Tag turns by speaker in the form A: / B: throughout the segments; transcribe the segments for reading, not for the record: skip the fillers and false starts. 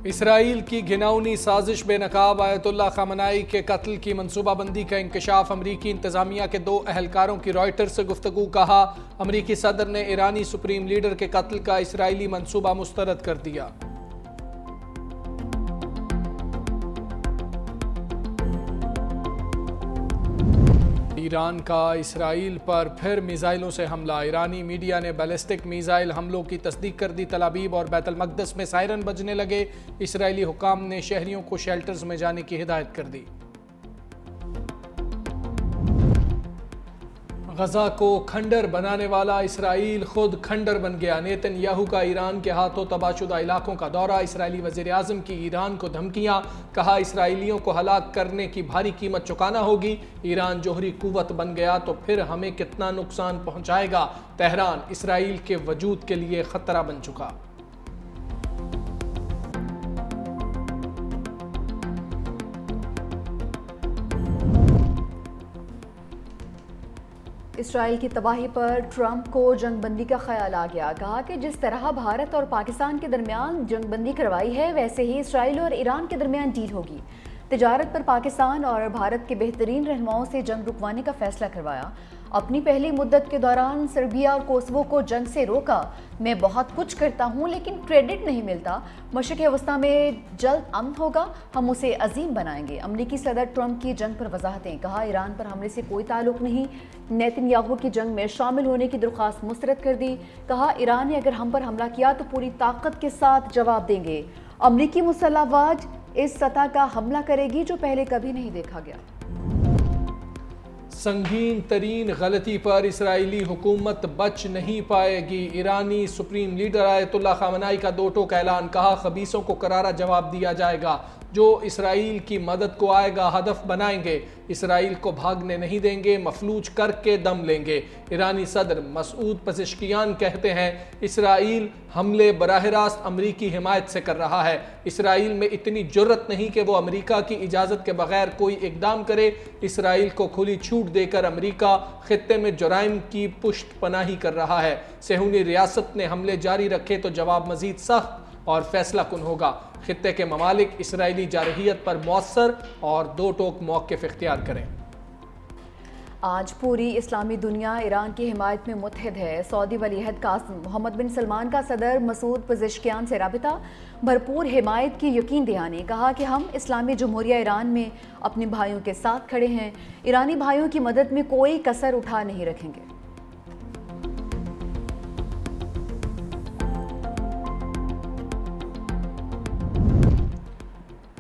A: اسرائیل کی گھناؤنی سازش بے نقاب آیت اللہ خامنائی کے قتل کی منصوبہ بندی کا انکشاف امریکی انتظامیہ کے 2 اہلکاروں کی رائٹر سے گفتگو کہا امریکی صدر نے ایرانی سپریم لیڈر کے قتل کا اسرائیلی منصوبہ مسترد کر دیا۔ ایران کا اسرائیل پر پھر میزائلوں سے حملہ۔ ایرانی میڈیا نے بیلسٹک میزائل حملوں کی تصدیق کر دی۔ تل ابیب اور بیت المقدس میں سائرن بجنے لگے۔ اسرائیلی حکام نے شہریوں کو شیلٹرز میں جانے کی ہدایت کر دی۔ غزہ کو کھنڈر بنانے والا اسرائیل خود کھنڈر بن گیا۔ نیتن یاہو کا ایران کے ہاتھوں تباہ شدہ علاقوں کا دورہ۔ اسرائیلی وزیر اعظم کی ایران کو دھمکیاں، کہا اسرائیلیوں کو ہلاک کرنے کی بھاری قیمت چکانا ہوگی۔ ایران جوہری قوت بن گیا تو پھر ہمیں کتنا نقصان پہنچائے گا۔ تہران اسرائیل کے وجود کے لیے خطرہ بن چکا۔
B: اسرائیل کی تباہی پر ٹرمپ کو جنگ بندی کا خیال آ گیا۔ کہا کہ جس طرح بھارت اور پاکستان کے درمیان جنگ بندی کروائی ہے ویسے ہی اسرائیل اور ایران کے درمیان ڈیل ہوگی۔ تجارت پر پاکستان اور بھارت کے بہترین رہنماؤں سے جنگ رکوانے کا فیصلہ کروایا۔ اپنی پہلی مدت کے دوران سربیا اور کوسوو کو جنگ سے روکا۔ میں بہت کچھ کرتا ہوں لیکن کریڈٹ نہیں ملتا۔ مشرق وسطیٰ میں جلد امن ہوگا، ہم اسے عظیم بنائیں گے۔ امریکی صدر ٹرمپ کی جنگ پر وضاحتیں، کہا ایران پر حملے سے کوئی تعلق نہیں۔ نیتن یاہو کی جنگ میں شامل ہونے کی درخواست مسترد کر دی۔ کہا ایران نے اگر ہم پر حملہ کیا تو پوری طاقت کے ساتھ جواب دیں گے۔ امریکی مسلح افواج اس سطح کا حملہ کرے گی جو پہلے کبھی نہیں دیکھا گیا۔
A: سنگین ترین غلطی پر اسرائیلی حکومت بچ نہیں پائے گی۔ ایرانی سپریم لیڈر آیت اللہ خامنائی کا 2 ٹوک اعلان، کہا خبیثوں کو کرارا جواب دیا جائے گا۔ جو اسرائیل کی مدد کو آئے گا ہدف بنائیں گے، اسرائیل کو بھاگنے نہیں دیں گے، مفلوج کر کے دم لیں گے۔ ایرانی صدر مسعود پزشکیان کہتے ہیں اسرائیل حملے براہ راست امریکی حمایت سے کر رہا ہے۔ اسرائیل میں اتنی جرت نہیں کہ وہ امریکہ کی اجازت کے بغیر کوئی اقدام کرے۔ اسرائیل کو کھلی چھوٹ دے کر امریکہ خطے میں جرائم کی پشت پناہی کر رہا ہے۔ صہیونی ریاست نے حملے جاری رکھے تو جواب مزید سخت اور فیصلہ کن ہوگا۔ خطے کے ممالک اسرائیلی جارحیت پر مؤثر اور 2 ٹوک موقف اختیار کریں۔
B: آج پوری اسلامی دنیا ایران کی حمایت میں متحد ہے۔ سعودی ولی عہد قاسم محمد بن سلمان کا صدر مسعود پزشکیان سے رابطہ، بھرپور حمایت کی یقین دہانی، کہا کہ ہم اسلامی جمہوریہ ایران میں اپنے بھائیوں کے ساتھ کھڑے ہیں، ایرانی بھائیوں کی مدد میں کوئی کسر اٹھا نہیں رکھیں گے۔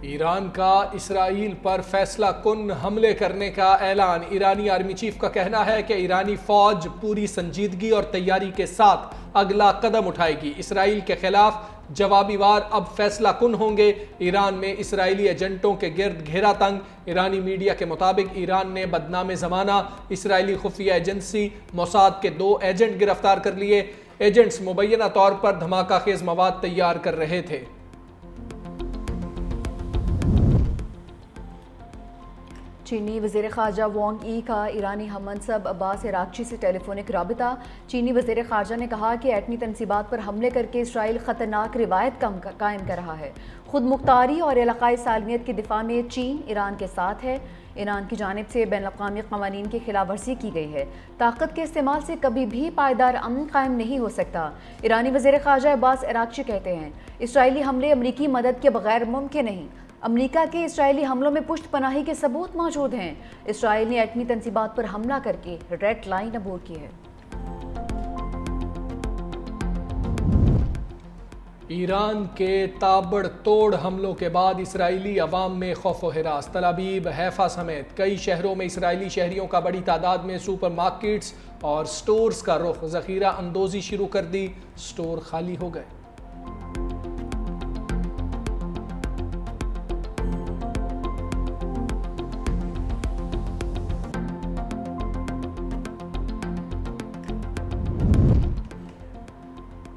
A: ایران کا اسرائیل پر فیصلہ کن حملے کرنے کا اعلان۔ ایرانی آرمی چیف کا کہنا ہے کہ ایرانی فوج پوری سنجیدگی اور تیاری کے ساتھ اگلا قدم اٹھائے گی۔ اسرائیل کے خلاف جوابی وار اب فیصلہ کن ہوں گے۔ ایران میں اسرائیلی ایجنٹوں کے گرد گھیرا تنگ۔ ایرانی میڈیا کے مطابق ایران نے بدنام زمانہ اسرائیلی خفیہ ایجنسی موساد کے 2 ایجنٹ گرفتار کر لیے۔ ایجنٹس مبینہ طور پر دھماکہ خیز مواد تیار کر رہے تھے۔
B: چینی وزیر خارجہ وانگ ای کا ایرانی ہم منصب عباس عراقچی سے ٹیلی فونک رابطہ۔ چینی وزیر خارجہ نے کہا کہ ایٹمی تنصیبات پر حملے کر کے اسرائیل خطرناک روایت قائم کر رہا ہے۔ خود مختاری اور علاقائی سالمیت کے دفاع میں چین ایران کے ساتھ ہے۔ ایران کی جانب سے بین الاقوامی قوانین کی خلاف ورزی کی گئی ہے۔ طاقت کے استعمال سے کبھی بھی پائیدار امن قائم نہیں ہو سکتا۔ ایرانی وزیر خارجہ عباس عراقچی کہتے ہیں اسرائیلی حملے امریکی مدد کے بغیر ممکن نہیں۔ امریکہ کے اسرائیلی حملوں میں پشت پناہی کے ثبوت موجود ہیں۔ اسرائیل نے ایٹمی تنصیبات پر حملہ کر کے ریڈ لائن عبور کی ہے۔
A: ایران کے تابڑ توڑ حملوں کے بعد اسرائیلی عوام میں خوف و ہراس۔ تل ابیب، حیفا سمیت کئی شہروں میں اسرائیلی شہریوں کا بڑی تعداد میں سپر مارکیٹس اور سٹورز کا رخ۔ ذخیرہ اندوزی شروع کر دی، سٹور خالی ہو گئے۔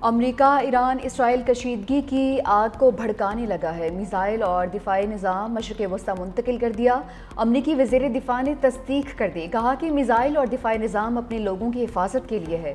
B: امریکہ ایران اسرائیل کشیدگی کی آگ کو بھڑکانے لگا ہے۔ میزائل اور دفاعی نظام مشرق وسطیٰ منتقل کر دیا۔ امریکی وزیر دفاع نے تصدیق کر دی، کہا کہ میزائل اور دفاعی نظام اپنے لوگوں کی حفاظت کے لیے ہے۔